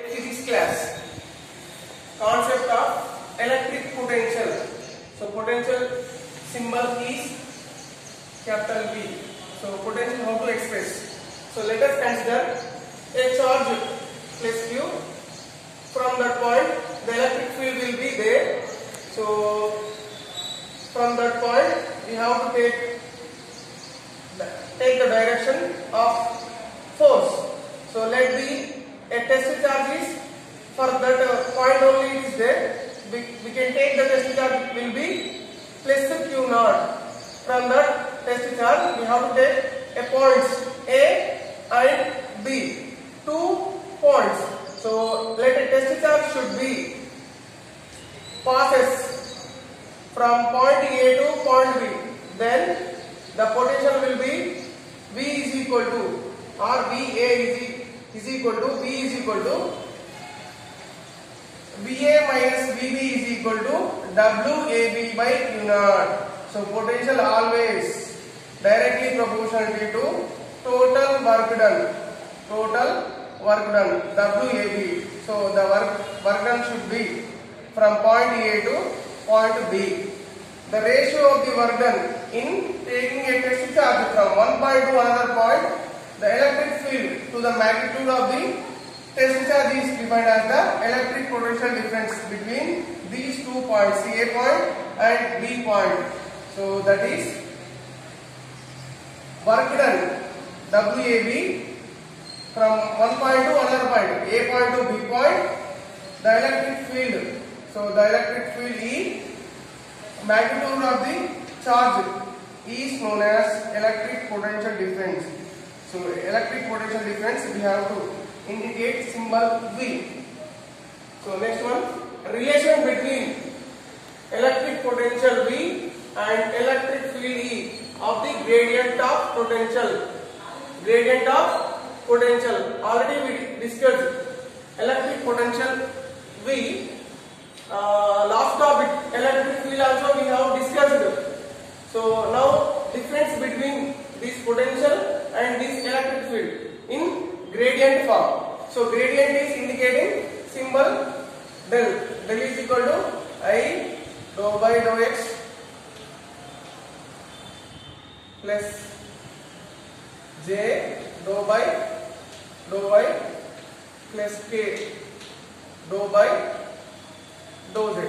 Physics class. Concept of electric potential. So potential symbol is capital V. So potential, how to express? So let us consider a charge plus Q. From that point the electric field will be there. So from that point we have to take the direction of force. So let be a test charge is for that point only it is there. We can take the test charge will be plus Q naught. From that test charge we have to take a points A and B, 2 points. So let a test charge should be passes from point A to point B. Then the potential will be V is equal to, or VA is equal to, V is equal to VA minus VB is equal to WAB by Q naught. So potential always directly proportional to total work done. WAB. So the work done should be from point A to point B. The ratio of the work done in taking a test charge from one point to another point, the electric field to the magnitude of the test charge is defined as the electric potential difference between these 2 points, A point and B point. So that is work done WAB from one point to another point, A point to B point, the electric field. So the electric field E, magnitude of the charge is known as electric potential difference. So electric potential difference we have to indicate symbol V. So next one, relation between electric potential V and electric field E of the gradient of potential. Gradient of potential. Already we discussed electric potential V. Last topic electric field also we have discussed. So now difference between this potential and this electric field in gradient form. So gradient is indicating symbol del. Del is equal to I dou by dou x plus J dou by dou y plus K dou by dou z.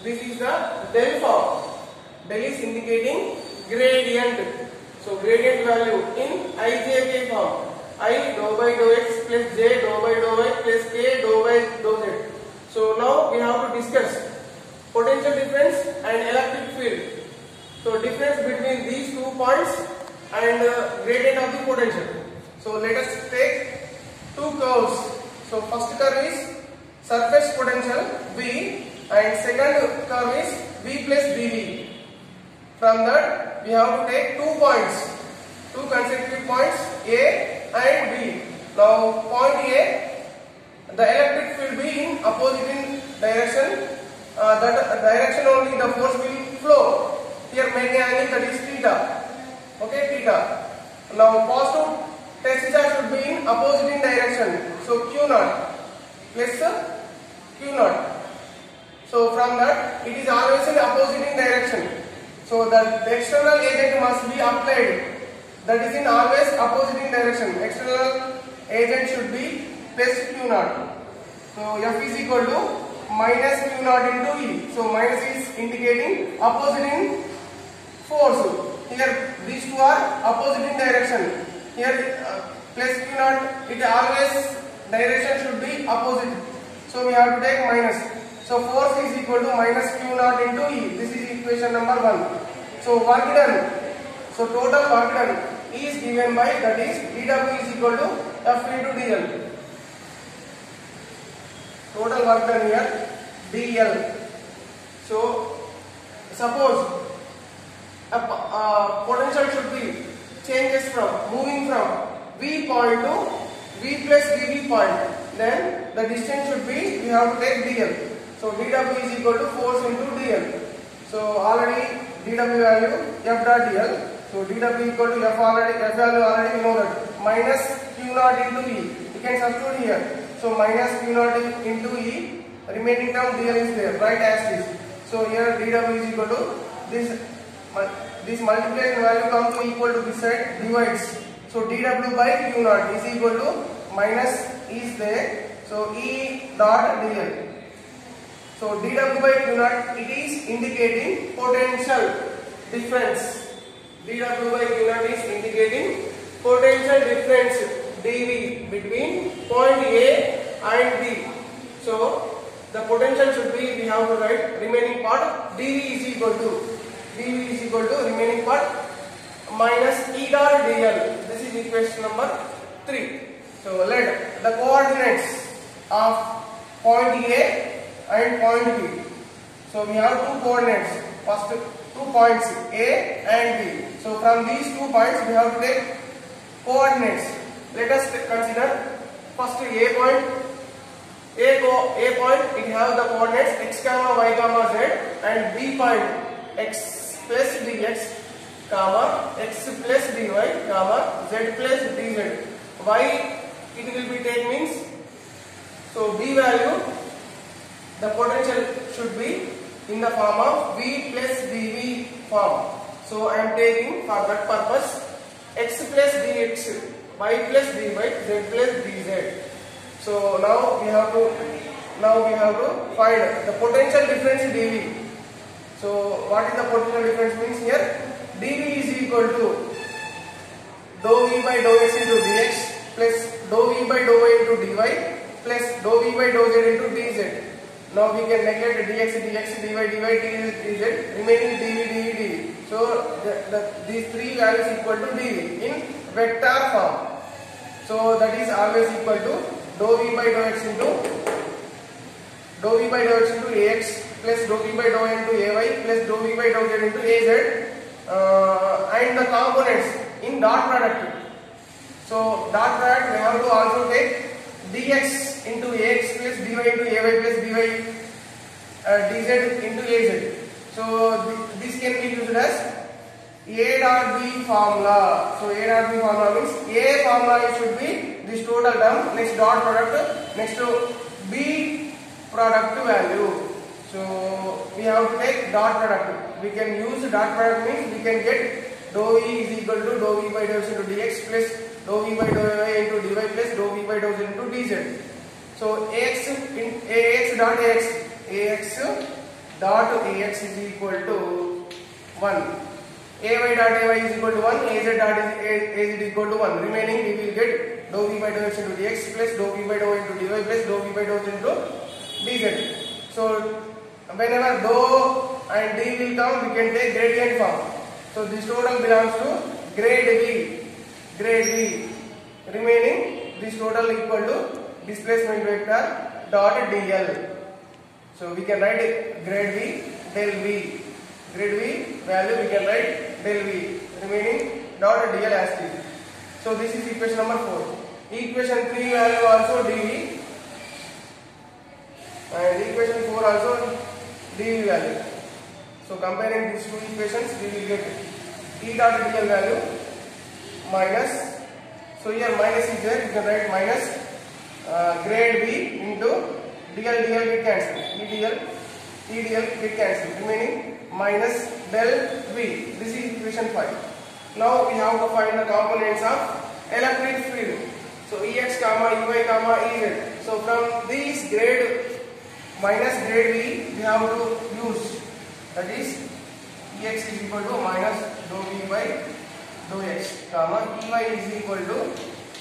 This is the del form. Del is indicating gradient. So gradient value in IJK form. I dou by dou x plus J dou by dou y plus K dou by dou z. So now we have to discuss potential difference and electric field. So difference between these 2 points and gradient of the potential. So let us take 2 curves. So first curve is surface potential V and second curve is V plus dV. From that we have to take 2 points, 2 consecutive points A and B. Now point A, the electric field be in opposite direction. That direction only the force will flow. Here make an angle that is theta. Okay, theta. Now positive test charge should be in opposite direction. So Q naught plus Q naught. So from that it is always in opposite direction. So the external agent must be applied. That is in always opposite direction. External agent should be plus Q naught. So F is equal to minus Q naught into E. So minus is indicating opposite force. Here these two are opposite in direction. Here plus Q naught, it always direction should be opposite. So we have to take minus. So force is equal to minus Q naught into E. This is equation number 1. So work done. So total work done is given by, that is dW is equal to F into dL. Total work done here dL. So suppose potential should be changes from moving from V point to V plus dV point. Then the distance should be, we have to take dl. So dW is equal to force into dl. So already dW value F dot dl. So dW equal to F value already we know that minus Q naught into E. You can substitute here. So minus Q naught into E. Remaining term dl is there. Write as is. So here dw is equal to this multiplication value comes to equal to this side divides. So dw by Q naught is equal to minus is there. So E dot dl. So dw by Q naught, it is indicating potential difference. dw by Q naught is indicating potential difference dV between point A and B. So the potential should be, we have to write remaining part dV is equal to remaining part minus E dot dl. This is equation number 3. So let the coordinates of point A and point B. So we have two coordinates. First 2 points A and B. So from these 2 points we have to take coordinates. Let us consider first A point. A point, it has the coordinates x comma y comma z, and B point x plus dx comma x plus dy comma z plus dz. Why it will be taken means, so B value, the potential should be in the form of V plus dV form. So I am taking for that purpose x plus dx, y plus dy, z plus dz. So now we have to find the potential difference dV. So what is the potential difference means here? dV is equal to dou V by dou x into dx plus dou V by dou y into dy plus dou V by dou z into dz. Now we can neglect dx, dx, dy, dz, remaining dV, dV, dV. So these three values equal to dV in vector form. So that is always equal to dou V by dou x into ax plus dou V by dou y into ay plus dou V by dou z into az, and the components in dot product. So dot product we have to also take dx into ax plus dy into ay plus dy dz into az. So this can be used as A dot B formula. So A dot B formula means A formula should be this total term, next dot product, next to B product value. So we have to take dot product. We can use dot product means we can get dou E is equal to dou V by dou x into dx plus dou V by dou y into dy plus dou V by dou z into dz. So ax dot ax is equal to 1. Ay dot ay is equal to 1, az dot az is equal to 1. Remaining we will get dou V by dou x into dx plus dou V by dou y into dy plus dou V by dou z into dz. So whenever dou and d will come, we can take gradient form. So this total belongs to grade V. Remaining this total equal to displacement vector dot dl. So we can write grade V del V. Grade V value we can write del V. Remaining dot dl as is. So this is equation number 4. Equation 3 value also dV, and equation 4 also dV value. So comparing these two equations, we will get E dot dl value minus. So here minus is there, you can write minus grade V into dl get cancelled, EDL get cancelled, remaining minus del V. This is equation 5. Now we have to find the components of electric field. So Ex comma Ey comma Ez. So from these grade minus grade V we have to use, that is Ex is equal to minus dou V by dou x comma Ey is equal to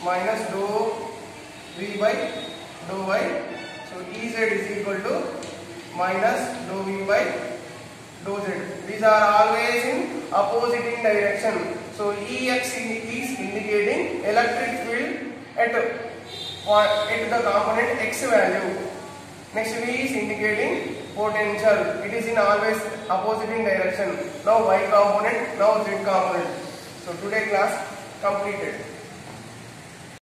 minus dou V by dou y. So Ez is equal to minus dou V by dou z. These are always in opposite direction. So Ex is indicating electric field at the component x value. Next V is indicating potential. It is in always opposite direction. Now y component, now z component. So today class completed.